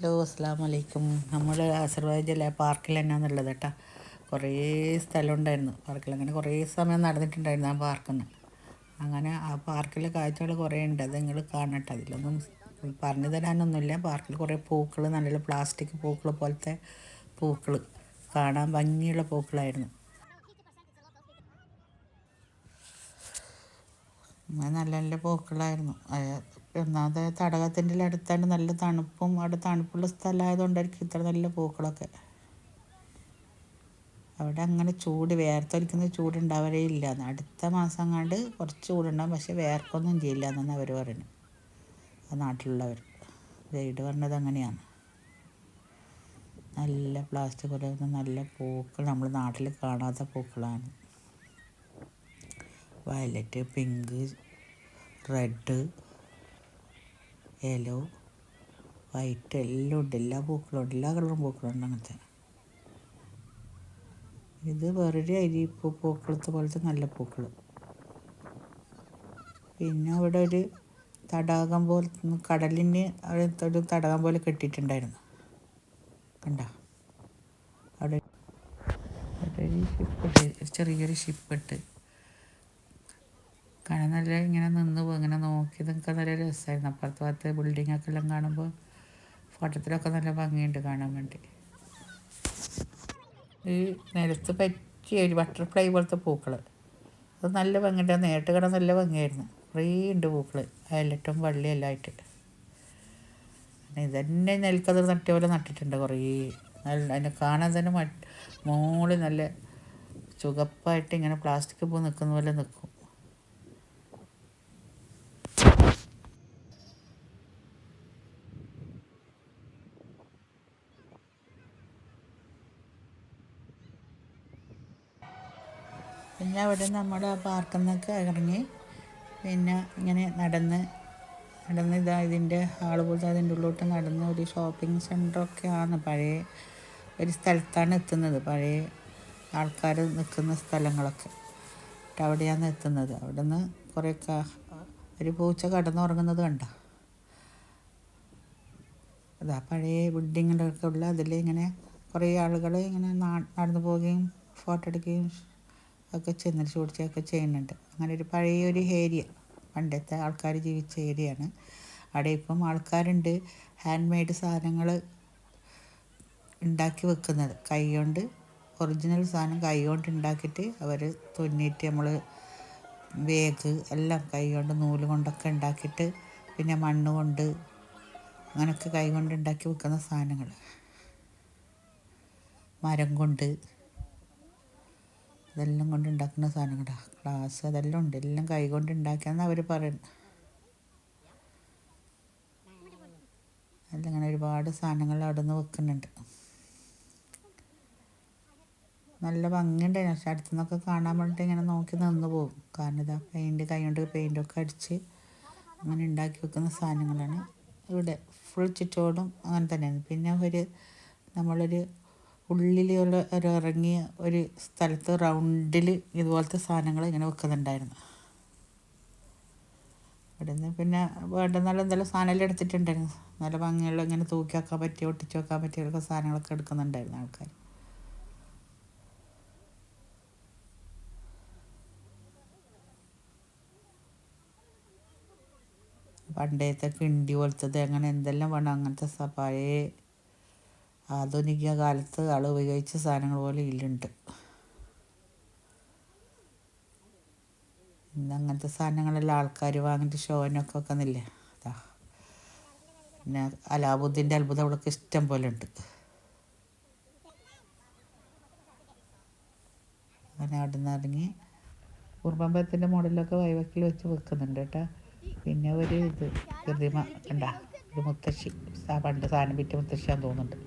Hello അസ്സാം വലൈക്കും. നമ്മൾ അസർബൈജാനിലെ പാർക്കിൽ തന്നെയാണെന്നുള്ളത് കേട്ടോ. കുറേ സ്ഥലം ഉണ്ടായിരുന്നു പാർക്കിൽ. അങ്ങനെ കുറേ സമയം നടന്നിട്ടുണ്ടായിരുന്നു ആ പാർക്കിൽ നിന്ന്. അങ്ങനെ ആ പാർക്കിൽ കാഴ്ചകൾ കുറേ ഉണ്ട്. അത് നിങ്ങൾ കാണട്ടെ. അതിലൊന്നും പറഞ്ഞു തരാനൊന്നുമില്ല. പാർക്കിൽ കുറേ പൂക്കൾ, നല്ല പ്ലാസ്റ്റിക് പൂക്കൾ പോലത്തെ പൂക്കൾ, കാണാൻ ഭംഗിയുള്ള പൂക്കളായിരുന്നു. നല്ല നല്ല പൂക്കളായിരുന്നു. ഒന്നാമത് തടാകത്തിൻ്റെ അടുത്താണ്, നല്ല തണുപ്പും അവിടെ തണുപ്പുള്ള സ്ഥലമായതുകൊണ്ടായിരിക്കും ഇത്ര നല്ല പൂക്കളൊക്കെ. അവിടെ അങ്ങനെ ചൂട് വേർത്തൊലിക്കുന്ന ചൂടുണ്ടാവലേ ഇല്ല. അടുത്ത മാസം കണ്ട് കുറച്ച് ചൂടുണ്ടാകും, പക്ഷെ വേർക്കൊന്നും ചെയ്യില്ല എന്നാണ് അവർ പറയുന്നത്, ആ നാട്ടിലുള്ളവർ. ഗൈഡ് പറഞ്ഞത് അങ്ങനെയാണ്. നല്ല പ്ലാസ്റ്റിക് പോലത്തെ നല്ല പൂക്കൾ, നമ്മൾ നാട്ടിൽ കാണാത്ത പൂക്കളാണ്. Violet, pink, red, yellow, white എല്ലാം ഉണ്ട്. എല്ലാ പൂക്കളും ഉണ്ട്, എല്ലാ കളറും പൂക്കളുണ്ട് അങ്ങനത്തെ. ഇത് വേറൊരു അരിപ്പൂ പൂക്കളത്തെ പോലത്തെ നല്ല പൂക്കൾ. പിന്നെ അവിടെ ഒരു തടാകം പോലെ, കടലിന് ഒരു തടാകം പോലെ കെട്ടിയിട്ടുണ്ടായിരുന്നു. കണ്ട അവിടെ ഒരു ഷിപ്പിട്ട്, ചെറിയൊരു ഷിപ്പിട്ട് കാണാൻ നല്ല ഇങ്ങനെ നിന്ന് പോകും. ഇങ്ങനെ നോക്കി നിൽക്കാൻ നല്ല രസമായിരുന്നു. അപ്പുറത്ത് ഭാഗത്ത് ബിൽഡിങ്ങൊക്കെ എല്ലാം കാണുമ്പോൾ ഫോട്ടോത്തിലൊക്കെ നല്ല ഭംഗിയുണ്ട് കാണാൻ വേണ്ടി. ഈ നിലത്ത് പറ്റിയ ഒരു ബട്ടർഫ്ലൈ പോലത്തെ പൂക്കൾ, അത് നല്ല ഭംഗിയുണ്ട്. നേരിട്ട് കാണാൻ നല്ല ഭംഗിയായിരുന്നു. കുറേ ഉണ്ട് പൂക്കൾ, വയലറ്റും വെള്ളയും ആയിട്ട്. ഇതന്നെ നെൽക്കതിർ നട്ട പോലെ നട്ടിട്ടുണ്ട് കുറേ. അതിനെ കാണാൻ തന്നെ മോളിൽ നല്ല ചുവപ്പായിട്ട് ഇങ്ങനെ പ്ലാസ്റ്റിക് പൂ നിൽക്കുന്ന പോലെ നിൽക്കും. പിന്നെ അവിടെ നമ്മുടെ ആ പാർക്കിൽ നിന്നൊക്കെ ഇറങ്ങി പിന്നെ ഇങ്ങനെ നടന്ന് ഇതാ ഇതിൻ്റെ ഹാള് പോലത്തെ അതിൻ്റെ ഉള്ളിലോട്ട് നടന്ന് ഒരു ഷോപ്പിംഗ് സെൻറ്ററൊക്കെയാണ്. പഴയ ഒരു സ്ഥലത്താണ് എത്തുന്നത്, പഴയ ആൾക്കാർ നിൽക്കുന്ന സ്ഥലങ്ങളൊക്കെ. എന്നിട്ട് അവിടെയാണ് എത്തുന്നത്. അവിടെ നിന്ന് കുറേ ഒരു പൂച്ച കടന്നുറങ്ങുന്നത് കണ്ട. അതാ പഴയ ബിൽഡിങ്ങുകളൊക്കെ ഉള്ള അതിൽ ഇങ്ങനെ കുറേ ആളുകൾ ഇങ്ങനെ നടന്നു പോവുകയും ഫോട്ടോ എടുക്കുകയും ഒക്കെ ചെന്നിട്ട് ഷൂട്ടിങ്ങൊക്കെ ചെയ്യുന്നുണ്ട്. അങ്ങനെ ഒരു പഴയൊരു ഏരിയ, പണ്ടത്തെ ആൾക്കാർ ജീവിച്ച ഏരിയയാണ്. അവിടെ ഇപ്പം ആൾക്കാരുണ്ട് ഹാൻഡ് മെയ്ഡ് സാധനങ്ങൾ ഉണ്ടാക്കി വെക്കുന്നത്. കൈ കൊണ്ട് ഒറിജിനൽ സാധനം കൈ കൊണ്ട് ഉണ്ടാക്കിയിട്ട് അവർ തുന്നിയിട്ട്, നമ്മൾ ബാഗ് എല്ലാം കൈ കൊണ്ട് നൂല് കൊണ്ടൊക്കെ ഉണ്ടാക്കിയിട്ട്, പിന്നെ മണ്ണ് കൊണ്ട് അങ്ങനെയൊക്കെ കൈ കൊണ്ട് ഉണ്ടാക്കി വെക്കുന്ന സാധനങ്ങൾ, മരം കൊണ്ട് ഇതെല്ലാം കൊണ്ട് ഉണ്ടാക്കുന്ന സാധനങ്ങളാണ്. ഗ്ലാസ് അതെല്ലാം ഉണ്ട്, എല്ലാം കൈ കൊണ്ട് ഉണ്ടാക്കിയാന്ന് അവർ പറയുന്നത്. അതിലങ്ങനെ ഒരുപാട് സാധനങ്ങൾ അവിടെ നിന്ന് വെക്കുന്നുണ്ട്. നല്ല ഭംഗിയുണ്ടായിരുന്നു. പക്ഷെ അടുത്തു നിന്നൊക്കെ കാണാൻ വേണ്ടിയിട്ട് ഇങ്ങനെ നോക്കി നിന്ന് പോകും. കാരണം ഇതാ കൈ കൊണ്ട് പെയിൻ്റൊക്കെ അടിച്ച് അങ്ങനെ ഉണ്ടാക്കി വെക്കുന്ന സാധനങ്ങളാണ് ഇവിടെ. ഫുൾ ചുറ്റോടും അങ്ങനെ തന്നെയാണ്. പിന്നെ നമ്മളൊരു ഉള്ളിലുള്ള ഇറങ്ങിയ ഒരു സ്ഥലത്ത് റൗണ്ടിൽ ഇതുപോലത്തെ സാധനങ്ങൾ ഇങ്ങനെ വെക്കുന്നുണ്ടായിരുന്നു. അവിടെ നിന്ന് പിന്നെ വേണ്ട നല്ല എന്തെല്ലാം സാധനമെല്ലാം എടുത്തിട്ടുണ്ടായിരുന്നു. നല്ല ഭംഗിയുള്ള ഇങ്ങനെ തൂക്കി വെക്കാൻ പറ്റിയ, ഒട്ടിച്ച് വെക്കാൻ പറ്റിയൊക്കെ സാധനങ്ങളൊക്കെ എടുക്കുന്നുണ്ടായിരുന്നു ആൾക്കാർ. പണ്ടത്തെ കിണ്ടി പോലത്തത് അങ്ങനെ എന്തെല്ലാം വേണം, അങ്ങനത്തെ പഴയ ആധുനിക കാലത്ത് ആൾ ഉപയോഗിച്ച സാധനങ്ങൾ പോലെ ഇതിലുണ്ട്. ഇന്ന് അങ്ങനത്തെ സാധനങ്ങളെല്ലാം ആൾക്കാർ വാങ്ങിയിട്ട് ഷോനൊക്കെ വെക്കുന്നില്ലേ. അതാ പിന്നെ അലാവുദ്ദീൻ്റെ അത്ഭുത വിളക്ക് ഇഷ്ടം പോലെ ഉണ്ട്. അങ്ങനെ അവിടെ നിന്ന് ഇറങ്ങി കുർബാമ്പത്തിൻ്റെ മോഡലൊക്കെ വൈവക്കിൽ വെച്ച് വെക്കുന്നുണ്ട് കേട്ടോ. പിന്നെ ഒരു പ്രതിമ കണ്ട, ഒരു മുത്തശ്ശി, പണ്ട് സാധനം വിറ്റ മുത്തശ്ശിയാന്ന് തോന്നുന്നുണ്ട്.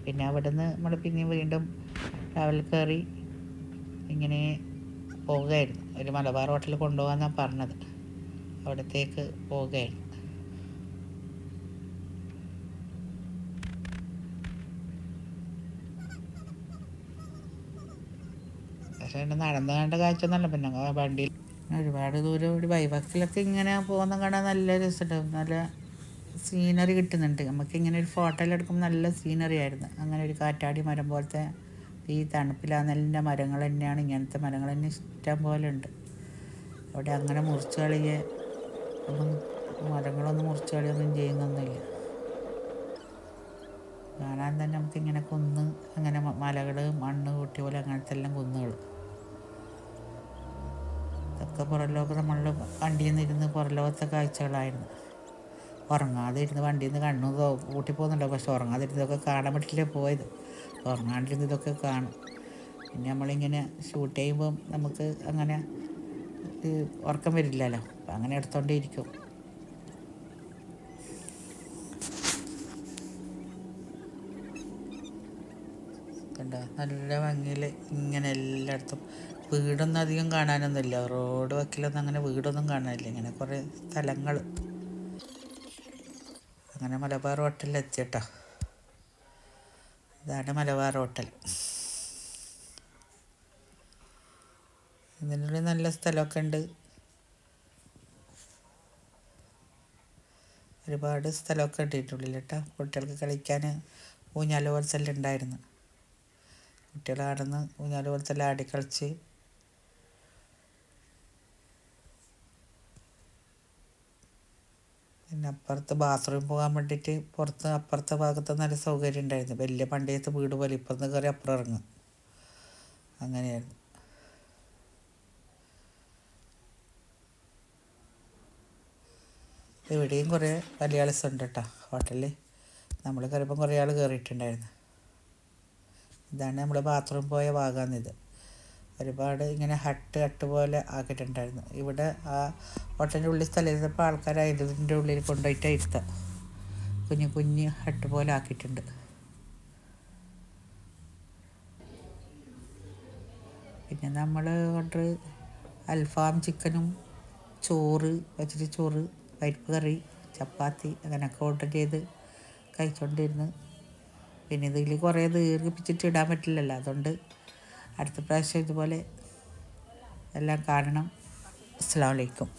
പിന്നെ അവിടെ നിന്ന് നമ്മൾ പിന്നെയും വീണ്ടും ട്രാവൽ കയറി ഇങ്ങനെ പോവുകയായിരുന്നു. ഒരു മലബാർ ഹോട്ടലിൽ കൊണ്ടുപോകാമെന്നാണ് പറഞ്ഞത്, അവിടത്തേക്ക് പോവുകയായിരുന്നു. പക്ഷേ നടന്നു കണ്ട കാഴ്ച ഒന്നല്ല, പിന്നെ വണ്ടിയിൽ ഒരുപാട് ദൂരം ഒരു ബൈവക്കിലൊക്കെ ഇങ്ങനെ പോകുന്ന കാണാൻ നല്ല രസമുണ്ടാവും. നല്ല സീനറി കിട്ടുന്നുണ്ട് നമുക്ക്. ഇങ്ങനെ ഒരു ഫോട്ടോയിലെടുക്കുമ്പോൾ നല്ല സീനറി ആയിരുന്നു. അങ്ങനെ ഒരു കാറ്റാടി മരം പോലത്തെ ഈ തണുപ്പിലാന്നെല്ലാം മരങ്ങൾ തന്നെയാണ്. ഇങ്ങനത്തെ മരങ്ങൾ തന്നെ ഇഷ്ടം പോലെ ഉണ്ട് അവിടെ. അങ്ങനെ മുറിച്ച് കളിയെ ഒന്നും, മരങ്ങളൊന്നും മുറിച്ച് കളിയൊന്നും ചെയ്യുന്നൊന്നുമില്ല. കാണാൻ തന്നെ നമുക്കിങ്ങനെ കുന്ന്, അങ്ങനെ മലകൾ, മണ്ണ് കൂട്ടി പോലെ അങ്ങനത്തെ എല്ലാം കുന്നുകൾ. ഇതൊക്കെ പുറം ലോകം നമ്മളുടെ വണ്ടിയിൽ നിന്ന് ഇരുന്ന് പുറം ലോകത്തെ കാഴ്ചകളായിരുന്നു. ഉറങ്ങാതെ ഇരുന്ന് വണ്ടിയിൽ നിന്ന് കണ്ണു കൂട്ടി പോകുന്നുണ്ടോ, പക്ഷെ ഉറങ്ങാതെ ഇരുന്നതൊക്കെ കാണാൻ പറ്റില്ലേ പോയത്. ഉറങ്ങാണ്ടിരുന്ന് ഇതൊക്കെ കാണും. പിന്നെ നമ്മളിങ്ങനെ ഷൂട്ട് ചെയ്യുമ്പം നമുക്ക് അങ്ങനെ ഉറക്കം വരില്ലല്ലോ, അപ്പം അങ്ങനെ എടുത്തോണ്ടേ ഇരിക്കും. കണ്ടോ നല്ല ഭംഗിയിൽ ഇങ്ങനെ എല്ലായിടത്തും. വീടൊന്നും അധികം കാണാനൊന്നുമില്ല, റോഡ് വക്കിലൊന്നും അങ്ങനെ വീടൊന്നും കാണാനില്ല. ഇങ്ങനെ കുറേ സ്ഥലങ്ങൾ. അങ്ങനെ മലബാർ ഹോട്ടലിൽ എത്തിയിട്ടോ. ഇതാണ് മലബാർ ഹോട്ടൽ. ഇതിനുള്ളിൽ നല്ല സ്ഥലമൊക്കെ ഉണ്ട്. ഒരുപാട് സ്ഥലമൊക്കെ ഉണ്ട് ഇതിൻ്റെ ഉള്ളിൽ കേട്ടോ. കുട്ടികൾക്ക് കളിക്കാൻ ഊഞ്ഞാൽ പോലത്തെല്ലാം ഉണ്ടായിരുന്നു. കുട്ടികളാടുന്ന് ഊഞ്ഞാൽ പോലത്തെല്ലാം ആടിക്കളിച്ച്. പിന്നെ അപ്പുറത്ത് ബാത്റൂമിൽ പോകാൻ വേണ്ടിയിട്ട് പുറത്ത് അപ്പുറത്തെ ഭാഗത്ത് നല്ല സൗകര്യം ഉണ്ടായിരുന്നു. വലിയ പണ്ടത്തെ വീട് പോലെ. ഇപ്പുറത്ത് കയറി അപ്പുറം ഇറങ്ങും, അങ്ങനെയായിരുന്നു. ഇവിടെയും കുറേ മലയാളീസ് ഉണ്ട് കേട്ടോ ഹോട്ടലിൽ. നമ്മൾ കയറിയപ്പം കുറേ ആൾ കയറിയിട്ടുണ്ടായിരുന്നു. ഇതാണ് നമ്മൾ ബാത്റൂം പോയ ഭാഗമാണിത്. ഒരുപാട് ഇങ്ങനെ ഹട്ട് പോലെ ആക്കിയിട്ടുണ്ടായിരുന്നു. ഇവിടെ ആ ഹോട്ടലിൻ്റെ ഉള്ളിൽ സ്ഥലം ഇരുന്നപ്പോൾ ആൾക്കാർ അതിൻ്റെ ഉള്ളിൽ കൊണ്ടുപോയിട്ട് ഇരുത്താം. കുഞ്ഞ് ഹട്ട് പോലെ ആക്കിയിട്ടുണ്ട്. പിന്നെ നമ്മൾ ഓർഡർ അൽഫാം ചിക്കനും ചോറ്, പച്ചരി ചോറ്, പരിപ്പ് കറി, ചപ്പാത്തി അങ്ങനെയൊക്കെ ഓർഡർ ചെയ്ത് കഴിച്ചുകൊണ്ടിരുന്നു. പിന്നെ ഇതിൽ കുറേ ദീർഘിപ്പിച്ചിട്ട് ഇടാൻ പറ്റില്ലല്ലോ, അതുകൊണ്ട് അടുത്ത പ്രാവശ്യം ഇതുപോലെ എല്ലാം കാണണം. അസ്സലാമു അലൈക്കും.